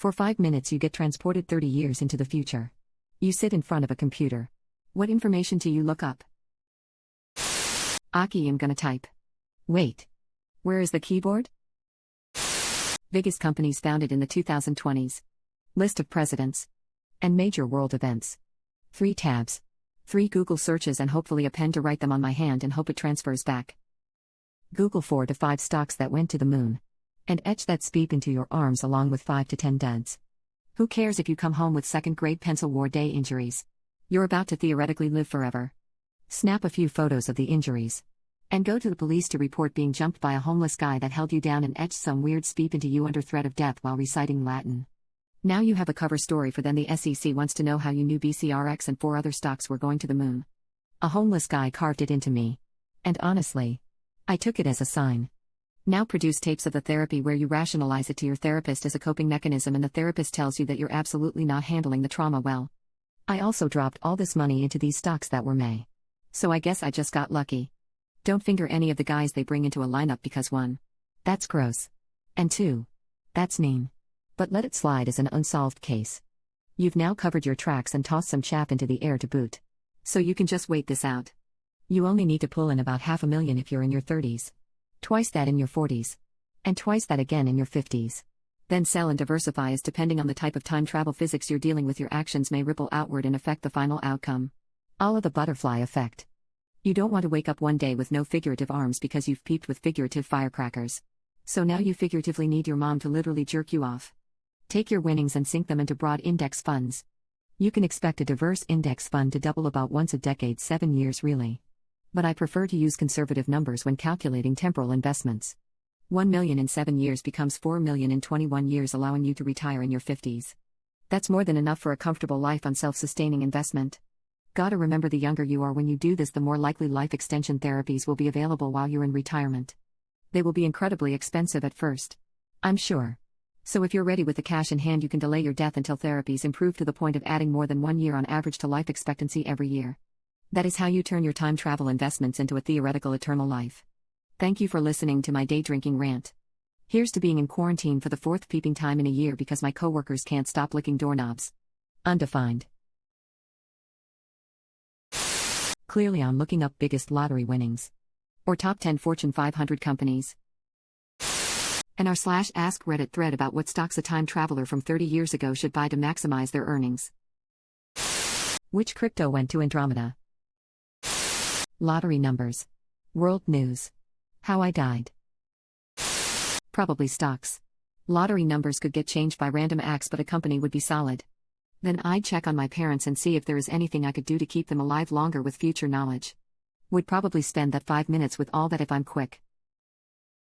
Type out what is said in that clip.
For 5 minutes you get transported 30 years into the future. You sit in front of a computer. What information do you look up? Aki, I'm gonna type. Wait. Where is the keyboard? Biggest companies founded in the 2020s. List of presidents. And major world events. 3 tabs. 3 Google searches and hopefully a pen to write them on my hand and hope it transfers back. Google 4 to 5 stocks that went to the moon. And etch that speep into your arms along with 5 to 10 duds. Who cares if you come home with second-grade pencil war day injuries? You're about to theoretically live forever. Snap a few photos of the injuries. And go to the police to report being jumped by a homeless guy that held you down and etched some weird speep into you under threat of death while reciting Latin. Now you have a cover story for then the SEC wants to know how you knew BCRX and 4 other stocks were going to the moon. A homeless guy carved it into me. And honestly, I took it as a sign. Now produce tapes of the therapy where you rationalize it to your therapist as a coping mechanism and the therapist tells you that you're absolutely not handling the trauma well. I also dropped all this money into these stocks that were May. So I guess I just got lucky. Don't finger any of the guys they bring into a lineup because 1. That's gross. And 2. That's mean. But let it slide as an unsolved case. You've now covered your tracks and tossed some chaff into the air to boot. So you can just wait this out. You only need to pull in about $500,000 if you're in your 30s. Twice that in your 40s. And twice that again in your 50s. Then sell and diversify as depending on the type of time travel physics you're dealing with your actions may ripple outward and affect the final outcome. All of the butterfly effect. You don't want to wake up one day with no figurative arms because you've peeped with figurative firecrackers. So now you figuratively need your mom to literally jerk you off. Take your winnings and sink them into broad index funds. You can expect a diverse index fund to double about once a decade, 7 years really. But I prefer to use conservative numbers when calculating temporal investments. 1 million in 7 years becomes 4 million in 21 years, allowing you to retire in your 50s. That's more than enough for a comfortable life on self-sustaining investment. Gotta remember, the younger you are when you do this, the more likely life extension therapies will be available while you're in retirement. They will be incredibly expensive at first. I'm sure. So if you're ready with the cash in hand, you can delay your death until therapies improve to the point of adding more than 1 year on average to life expectancy every year. That is how you turn your time travel investments into a theoretical eternal life. Thank you for listening to my day drinking rant. Here's to being in quarantine for the 4th peeping time in a year because my coworkers can't stop licking doorknobs. Undefined. Clearly I'm looking up biggest lottery winnings. Or top 10 Fortune 500 companies. And our /AskReddit thread about what stocks a time traveler from 30 years ago should buy to maximize their earnings. Which crypto went to Andromeda? Lottery numbers. World news. How I died. Probably stocks. Lottery numbers could get changed by random acts, but a company would be solid. Then I'd check on my parents and see if there is anything I could do to keep them alive longer with future knowledge. Would probably spend that 5 minutes with all that if I'm quick.